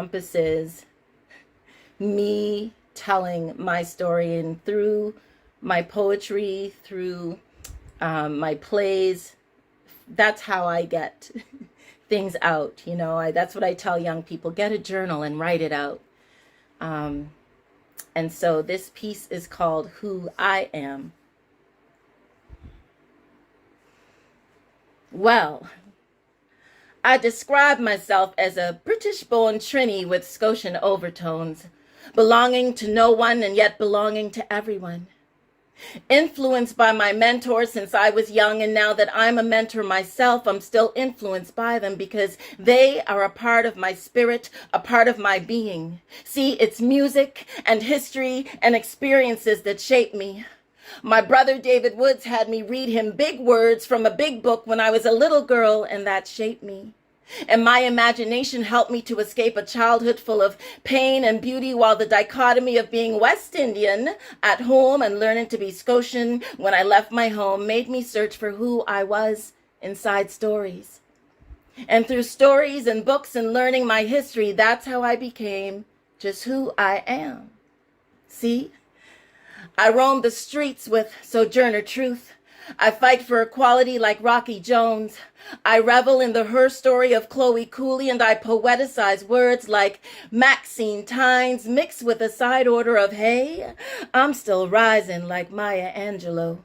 encompasses me telling my story, and through my poetry, through my plays, that's how I get things out. That's what I tell young people: get a journal and write it out. And so this piece is called Who I Am. Well, I describe myself as a British-born Trini with Scotian overtones, belonging to no one and yet belonging to everyone. Influenced by my mentors since I was young, and now that I'm a mentor myself, I'm still influenced by them because they are a part of my spirit, a part of my being. See, it's music and history and experiences that shape me. My brother David Woods had me read him big words from a big book when I was a little girl, and that shaped me. And my imagination helped me to escape a childhood full of pain and beauty, while the dichotomy of being West Indian at home and learning to be Scotian when I left my home made me search for who I was inside stories. And through stories and books and learning my history, that's how I became just who I am. See? I roam the streets with Sojourner Truth. I fight for equality like Rocky Jones. I revel in the her story of Chloe Cooley, and I poeticize words like Maxine Tynes mixed with a side order of hey, I'm still rising like Maya Angelou.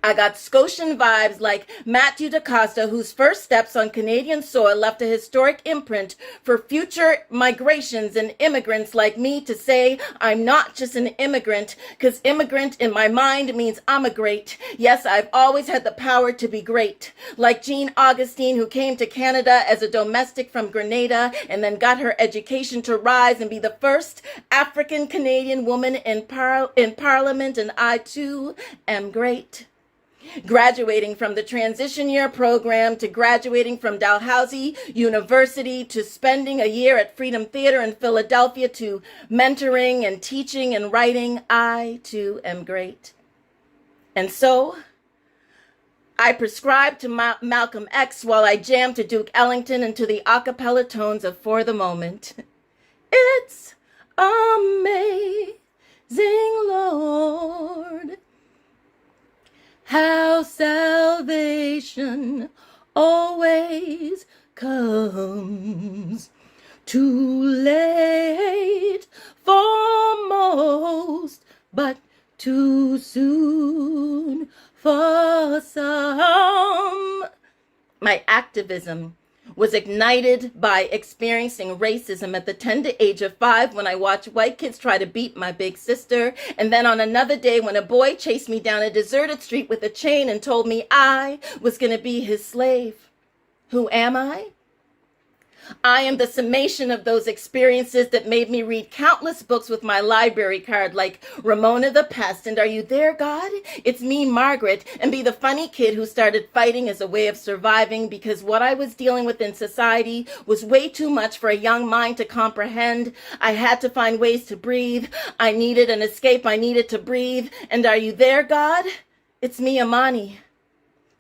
I got Scotian vibes like Matthew DaCosta, whose first steps on Canadian soil left a historic imprint for future migrations and immigrants like me to say I'm not just an immigrant, because immigrant in my mind means I'm a great. Yes, I've always had the power to be great. Like Jean Augustine, who came to Canada as a domestic from Grenada and then got her education to rise and be the first African Canadian woman in Parliament, and I too am great. Graduating from the transition year program to graduating from Dalhousie University to spending a year at Freedom Theater in Philadelphia to mentoring and teaching and writing, I too am great. And so I prescribe to Malcolm X while I jam to Duke Ellington and to the a cappella tones of For the Moment. It's amazing, Lord, how salvation always comes too late for most, but too soon for some. My activism was ignited by experiencing racism at the tender age of 5 when I watched white kids try to beat my big sister, and then on another day when a boy chased me down a deserted street with a chain and told me I was going to be his slave. Who am I? I am the summation of those experiences that made me read countless books with my library card, like Ramona the Pest and Are You There, God? It's Me, Margaret, and be the funny kid who started fighting as a way of surviving because what I was dealing with in society was way too much for a young mind to comprehend. I had to find ways to breathe. I needed an escape. I needed to breathe. And Are You There, God? It's me, Amani.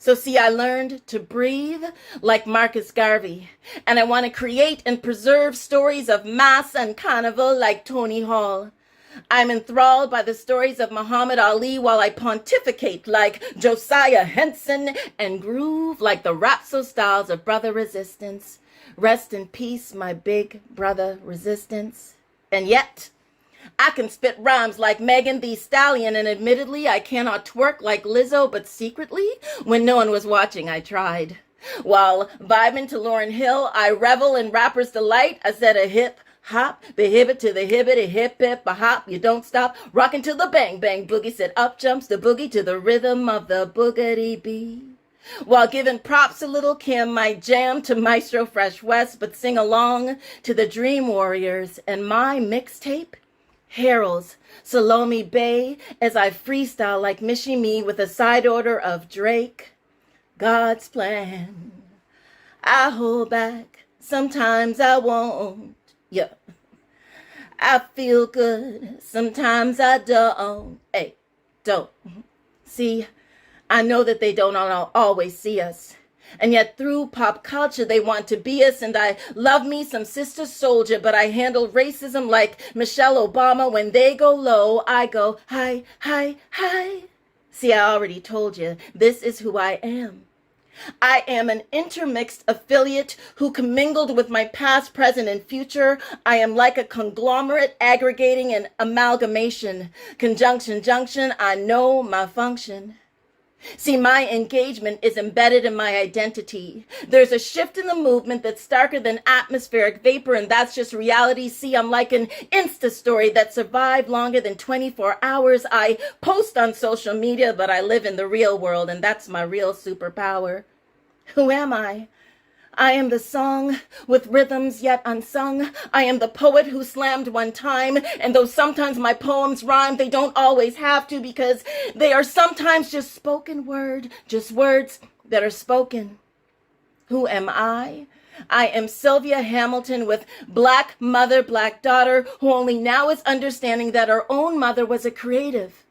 So see, I learned to breathe like Marcus Garvey, and I want to create and preserve stories of mass and carnival like Tony Hall. I'm enthralled by the stories of Muhammad Ali while I pontificate like Josiah Henson and groove like the rhapsode styles of Brother Resistance. Rest in peace, my big brother Resistance. And yet, I can spit rhymes like Megan Thee Stallion, and admittedly, I cannot twerk like Lizzo, but secretly, when no one was watching, I tried. While vibing to Lauryn Hill, I revel in rapper's delight. I said a hip hop, the hibbit to the hibbit, a hip hip, a hop, you don't stop. Rockin' to the bang bang boogie, said up jumps the boogie to the rhythm of the boogity bee. While giving props to Lil' Kim, my jam to Maestro Fresh West, but sing along to the Dream Warriors and my mixtape heralds Salome Bay as I freestyle like Mishi Me with a side order of Drake. God's plan. I hold back, sometimes I won't. Yeah. I feel good, sometimes I don't. Hey, don't. See, I know that they don't always see us. And yet through pop culture, they want to be us, and I love me some sister soldier, but I handle racism like Michelle Obama. When they go low, I go high, high, high. See, I already told you, this is who I am. I am an intermixed affiliate who commingled with my past, present, and future. I am like a conglomerate aggregating an amalgamation. Conjunction, junction, I know my function. See, my engagement is embedded in my identity. There's a shift in the movement that's starker than atmospheric vapor, and that's just reality. See, I'm like an Insta story that survived longer than 24 hours. I post on social media, but I live in the real world, and that's my real superpower. Who am I? I am the song with rhythms yet unsung. I am the poet who slammed one time. And though sometimes my poems rhyme, they don't always have to, because they are sometimes just spoken word, just words that are spoken. Who am I? I am Sylvia Hamilton with Black mother, Black daughter, who only now is understanding that her own mother was a creative.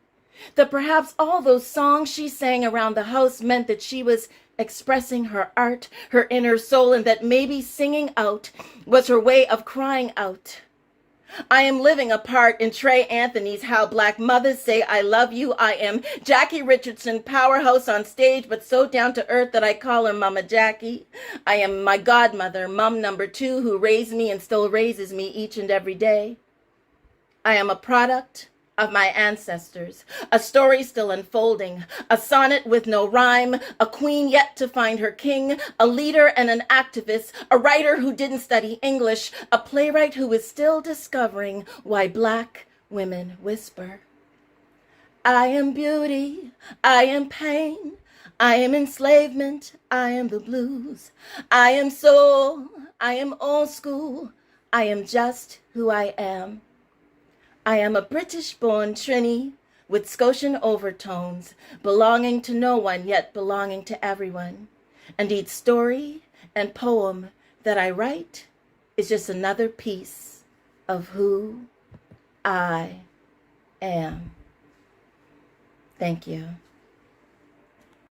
That perhaps all those songs she sang around the house meant that she was expressing her art, her inner soul, and that maybe singing out was her way of crying out. I am living a part in Trey Anthony's How Black Mothers Say I Love You. I am Jackie Richardson, powerhouse on stage, but so down to earth that I call her Mama Jackie. I am my godmother, mom number 2, who raised me and still raises me each and every day. I am a product of my ancestors, a story still unfolding, a sonnet with no rhyme, a queen yet to find her king, a leader and an activist, a writer who didn't study English, a playwright who is still discovering why Black women whisper. I am beauty, I am pain, I am enslavement, I am the blues, I am soul, I am old school, I am just who I am. I am a British-born Trini with Scotian overtones, belonging to no one yet belonging to everyone. And each story and poem that I write is just another piece of who I am. Thank you.